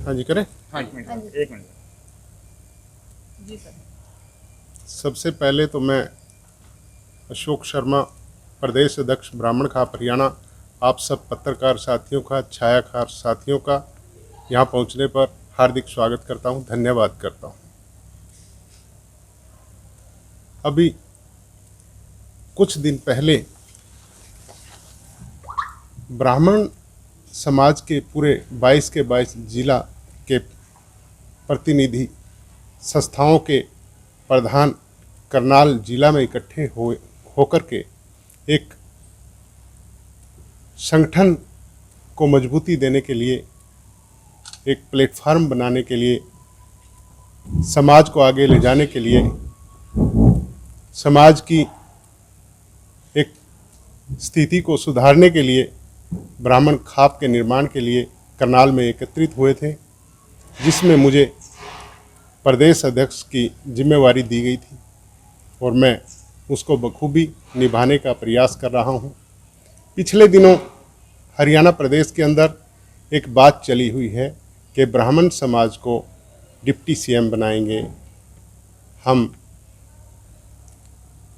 हाँ जी करें। हाँ एक मिनट एक मिनट जी सर। सबसे पहले तो मैं अशोक शर्मा, प्रदेश अध्यक्ष ब्राह्मण खाप हरियाणा, आप सब पत्रकार साथियों का, छायाकार साथियों का यहाँ पहुँचने पर हार्दिक स्वागत करता हूँ, धन्यवाद करता हूँ। अभी कुछ दिन पहले ब्राह्मण समाज के पूरे 22 के 22 जिला के प्रतिनिधि संस्थाओं के प्रधान करनाल जिला में इकट्ठे होकर के एक संगठन को मजबूती देने के लिए, एक प्लेटफार्म बनाने के लिए, समाज को आगे ले जाने के लिए, समाज की एक स्थिति को सुधारने के लिए, ब्राह्मण खाप के निर्माण के लिए करनाल में एकत्रित हुए थे, जिसमें मुझे प्रदेश अध्यक्ष की जिम्मेवारी दी गई थी और मैं उसको बखूबी निभाने का प्रयास कर रहा हूं। पिछले दिनों हरियाणा प्रदेश के अंदर एक बात चली हुई है कि ब्राह्मण समाज को डिप्टी सीएम बनाएंगे। हम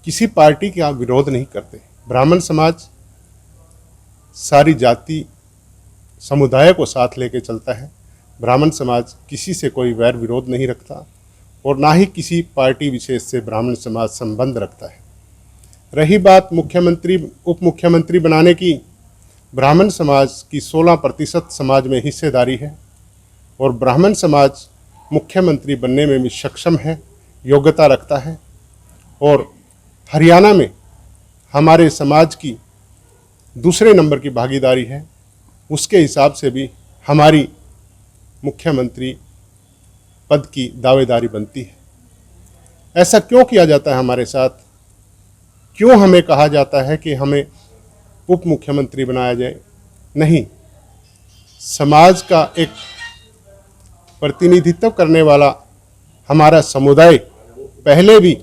किसी पार्टी का विरोध नहीं करते। ब्राह्मण समाज सारी जाति समुदाय को साथ लेके चलता है। ब्राह्मण समाज किसी से कोई वैर विरोध नहीं रखता और ना ही किसी पार्टी विशेष से ब्राह्मण समाज संबंध रखता है। रही बात मुख्यमंत्री उप मुख्यमंत्री बनाने की, ब्राह्मण समाज की 16% समाज में हिस्सेदारी है और ब्राह्मण समाज मुख्यमंत्री बनने में भी सक्षम है, योग्यता रखता है। और हरियाणा में हमारे समाज की दूसरे नंबर की भागीदारी है, उसके हिसाब से भी हमारी मुख्यमंत्री पद की दावेदारी बनती है। ऐसा क्यों किया जाता है हमारे साथ? क्यों हमें कहा जाता है कि हमें उप मुख्यमंत्री बनाया जाए? नहीं, समाज का एक प्रतिनिधित्व करने वाला हमारा समुदाय पहले भी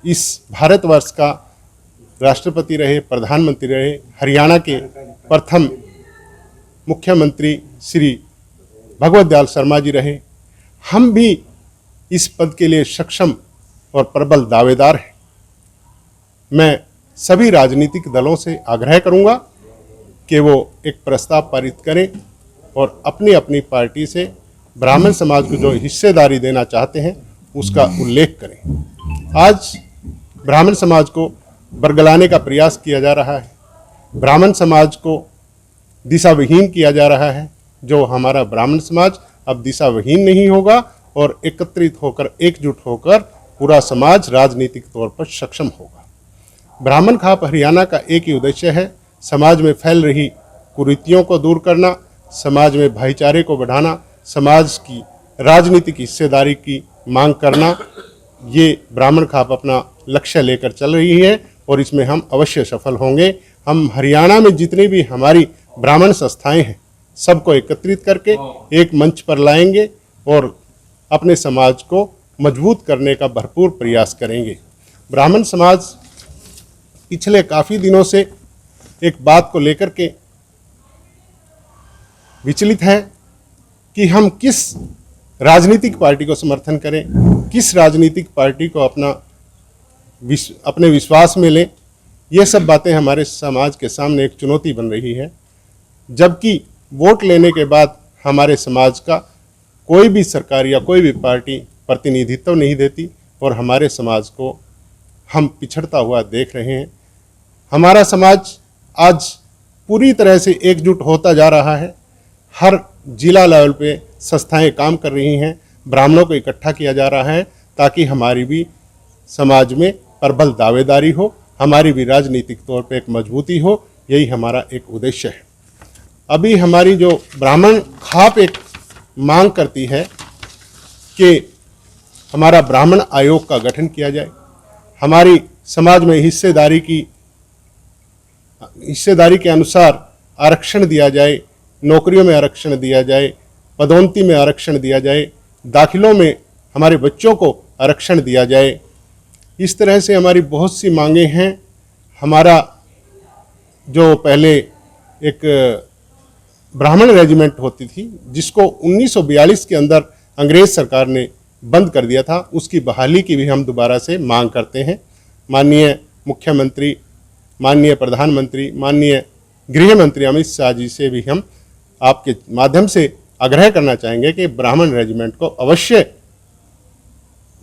इस भारतवर्ष का राष्ट्रपति रहे, प्रधानमंत्री रहे, हरियाणा के प्रथम मुख्यमंत्री श्री भगवत दयाल शर्मा जी रहे। हम भी इस पद के लिए सक्षम और प्रबल दावेदार हैं। मैं सभी राजनीतिक दलों से आग्रह करूंगा कि वो एक प्रस्ताव पारित करें और अपनी अपनी पार्टी से ब्राह्मण समाज को जो हिस्सेदारी देना चाहते हैं उसका उल्लेख करें। आज ब्राह्मण समाज को बरगलाने का प्रयास किया जा रहा है, ब्राह्मण समाज को दिशाविहीन किया जा रहा है। जो हमारा ब्राह्मण समाज अब दिशाविहीन नहीं होगा और एकत्रित होकर, एकजुट होकर पूरा समाज राजनीतिक तौर पर सक्षम होगा। ब्राह्मण खाप हरियाणा का एक ही उद्देश्य है, समाज में फैल रही कुरीतियों को दूर करना, समाज में भाईचारे को बढ़ाना, समाज की राजनीतिक हिस्सेदारी की मांग करना। ये ब्राह्मण खाप अपना लक्ष्य लेकर चल रही है और इसमें हम अवश्य सफल होंगे। हम हरियाणा में जितनी भी हमारी ब्राह्मण संस्थाएं हैं सबको एकत्रित करके एक मंच पर लाएंगे और अपने समाज को मजबूत करने का भरपूर प्रयास करेंगे। ब्राह्मण समाज पिछले काफ़ी दिनों से एक बात को लेकर के विचलित है कि हम किस राजनीतिक पार्टी को समर्थन करें, किस राजनीतिक पार्टी को अपने विश्वास में लें। ये सब बातें हमारे समाज के सामने एक चुनौती बन रही है, जबकि वोट लेने के बाद हमारे समाज का कोई भी सरकार या कोई भी पार्टी प्रतिनिधित्व नहीं देती और हमारे समाज को हम पिछड़ता हुआ देख रहे हैं। हमारा समाज आज पूरी तरह से एकजुट होता जा रहा है। हर जिला लेवल पे संस्थाएं काम कर रही हैं, ब्राह्मणों को इकट्ठा किया जा रहा है ताकि हमारी भी समाज में प्रबल दावेदारी हो, हमारी भी राजनीतिक तौर पे एक मजबूती हो। यही हमारा एक उद्देश्य है। अभी हमारी जो ब्राह्मण खाप एक मांग करती है कि हमारा ब्राह्मण आयोग का गठन किया जाए, हमारी समाज में हिस्सेदारी के अनुसार आरक्षण दिया जाए, नौकरियों में आरक्षण दिया जाए, पदोन्नति में आरक्षण दिया जाए, दाखिलों में हमारे बच्चों को आरक्षण दिया जाए। इस तरह से हमारी बहुत सी मांगें हैं। हमारा जो पहले एक ब्राह्मण रेजिमेंट होती थी, जिसको 1942 के अंदर अंग्रेज सरकार ने बंद कर दिया था, उसकी बहाली की भी हम दोबारा से मांग करते हैं। माननीय मुख्यमंत्री, माननीय प्रधानमंत्री, माननीय गृह मंत्री अमित शाह जी से भी हम आपके माध्यम से आग्रह करना चाहेंगे कि ब्राह्मण रेजिमेंट को अवश्य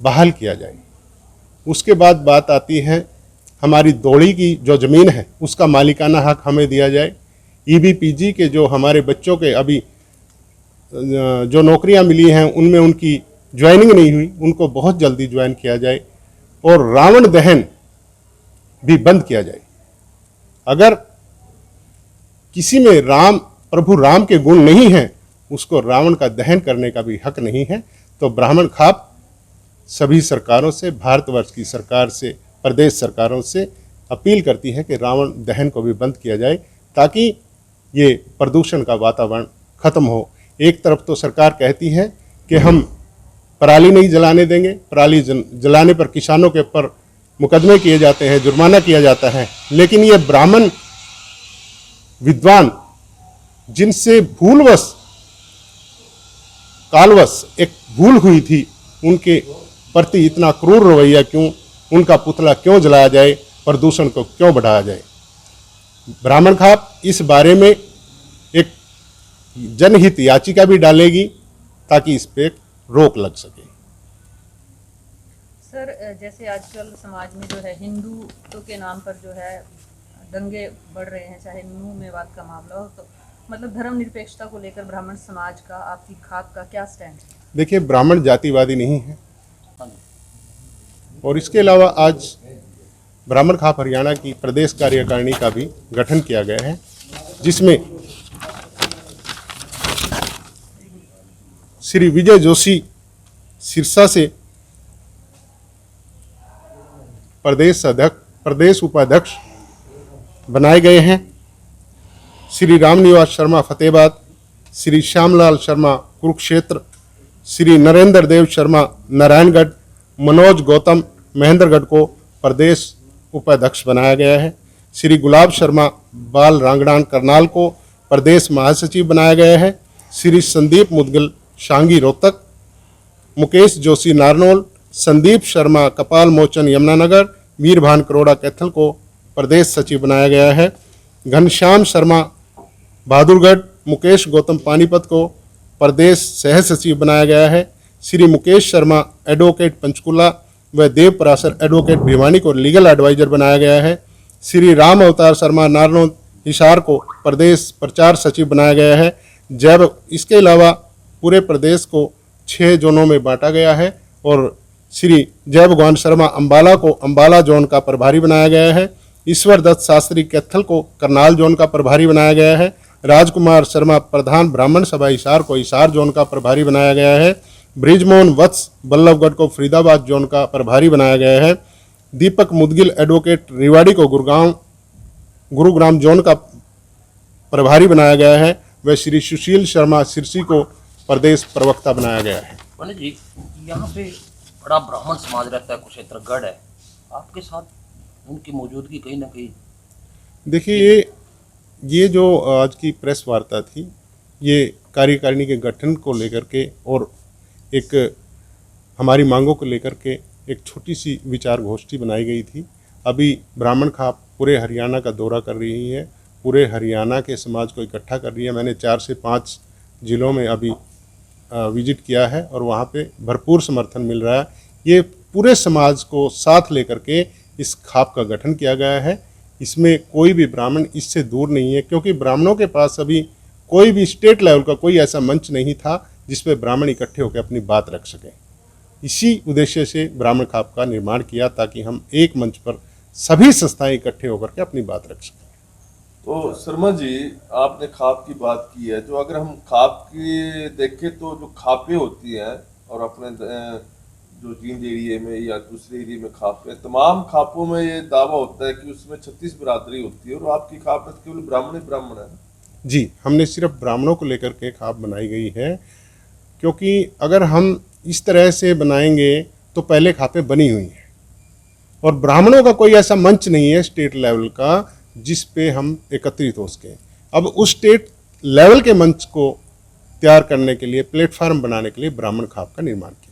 बहाल किया जाए। उसके बाद बात आती है हमारी दौड़ी की जो ज़मीन है उसका मालिकाना हक हमें दिया जाए। ईबीपीजी के जो हमारे बच्चों के अभी जो नौकरियां मिली हैं उनमें उनकी ज्वाइनिंग नहीं हुई, उनको बहुत जल्दी ज्वाइन किया जाए और रावण दहन भी बंद किया जाए। अगर किसी में प्रभु राम के गुण नहीं हैं, उसको रावण का दहन करने का भी हक नहीं है। तो ब्राह्मण खाप सभी सरकारों से, भारतवर्ष की सरकार से, प्रदेश सरकारों से अपील करती है कि रावण दहन को भी बंद किया जाए, ताकि ये प्रदूषण का वातावरण खत्म हो। एक तरफ तो सरकार कहती है कि हम पराली नहीं जलाने देंगे, पराली जलाने पर किसानों के ऊपर मुकदमे किए जाते हैं, जुर्माना किया जाता है, लेकिन ये ब्राह्मण विद्वान जिनसे भूलवश कालवश एक भूल हुई थी, उनके प्रति इतना क्रूर रवैया क्यों, उनका पुतला क्यों जलाया जाए, प्रदूषण को क्यों बढ़ाया जाए। ब्राह्मण खाप इस बारे में एक जनहित याचिका भी डालेगी ताकि इस पे रोक लग सके। सर, जैसे आजकल समाज में जो है हिंदू के नाम पर जो है दंगे बढ़ रहे हैं, चाहे मेवात का मामला हो, तो मतलब धर्मनिरपेक्षता को लेकर ब्राह्मण समाज का, आपकी खाप का क्या स्टैंड है? देखिए, ब्राह्मण जातिवादी नहीं है और इसके अलावा आज ब्राह्मण खाप हरियाणा की प्रदेश कार्यकारिणी का भी गठन किया गया है, जिसमें श्री विजय जोशी सिरसा से प्रदेश उपाध्यक्ष बनाए गए हैं, श्री रामनिवास शर्मा फतेहाबाद, श्री श्यामलाल शर्मा कुरुक्षेत्र, श्री नरेंद्र देव शर्मा नारायणगढ़, मनोज गौतम महेंद्रगढ़ को प्रदेश उपाध्यक्ष बनाया गया है, श्री गुलाब शर्मा बाल रांगड़ान करनाल को प्रदेश महासचिव बनाया गया है, श्री संदीप मुदगिल शांगी रोहतक, मुकेश जोशी नारनौल, संदीप शर्मा कपाल मोचन यमुनानगर, वीरभान करोड़ा कैथल को प्रदेश सचिव बनाया गया है, घनश्याम शर्मा बहादुरगढ़, मुकेश गौतम पानीपत को प्रदेश सह सचिव बनाया गया है, श्री मुकेश शर्मा एडवोकेट पंचकुला व देव पराशर एडवोकेट भिवानी को लीगल एडवाइजर बनाया गया है, श्री राम अवतार शर्मा नारनौल हिसार को प्रदेश प्रचार सचिव बनाया गया है। इसके अलावा पूरे प्रदेश को 6 जोनों में बांटा गया है और श्री जय भगवान शर्मा अंबाला को अंबाला जोन का प्रभारी बनाया गया है, ईश्वर दत्त शास्त्री कैथल को करनाल जोन का प्रभारी बनाया गया है, राजकुमार शर्मा प्रधान ब्राह्मण सभा हिसार को हिसार जोन का प्रभारी बनाया गया है, ब्रिजमोहन वत्स बल्लभगढ़ को फरीदाबाद जोन का प्रभारी बनाया गया है, दीपक मुदगिल एडवोकेट रेवाड़ी को गुरुग्राम जोन का प्रभारी बनाया गया है व श्री सुशील शर्मा सिरसी को प्रदेश प्रवक्ता बनाया गया है। पंडित जी, यहाँ पे बड़ा ब्राह्मण समाज रहता है, कुरुक्षेत्रगढ़ है, आपके साथ उनकी मौजूदगी कहीं ना कहीं। देखिए, ये जो आज की प्रेस वार्ता थी, ये कार्यकारिणी के गठन को लेकर के और एक हमारी मांगों को लेकर के एक छोटी सी विचार गोष्ठी बनाई गई थी। अभी ब्राह्मण खाप पूरे हरियाणा का दौरा कर रही है, पूरे हरियाणा के समाज को इकट्ठा कर रही है। मैंने 4 से 5 जिलों में अभी विजिट किया है और वहाँ पे भरपूर समर्थन मिल रहा है। ये पूरे समाज को साथ लेकर के इस खाप का गठन किया गया है। इसमें कोई भी ब्राह्मण इससे दूर नहीं है, क्योंकि ब्राह्मणों के पास अभी कोई भी स्टेट लेवल का कोई ऐसा मंच नहीं था जिसपे ब्राह्मण इकट्ठे होकर अपनी बात रख सकें। इसी उद्देश्य से ब्राह्मण खाप का निर्माण किया, ताकि हम एक मंच पर सभी संस्थाएं इकट्ठे होकर के अपनी बात रख सकें। तो शर्मा जी, आपने खाप की बात की है, जो अगर हम खाप की देखें तो जो खापें होती हैं और अपने जो जींद एरिए में या दूसरे एरिए में खापें, तमाम खापों में ये दावा होता है कि उसमें 36 बिरादरी होती है और आपकी खाप में केवल ब्राह्मण ही ब्राह्मण है। जी, हमने सिर्फ ब्राह्मणों को लेकर के खाप बनाई गई है, क्योंकि अगर हम इस तरह से बनाएंगे तो पहले खापें बनी हुई हैं और ब्राह्मणों का कोई ऐसा मंच नहीं है स्टेट लेवल का जिस पे हम एकत्रित हो सकें। अब उस स्टेट लेवल के मंच को तैयार करने के लिए, प्लेटफार्म बनाने के लिए ब्राह्मण खाप का निर्माण किया।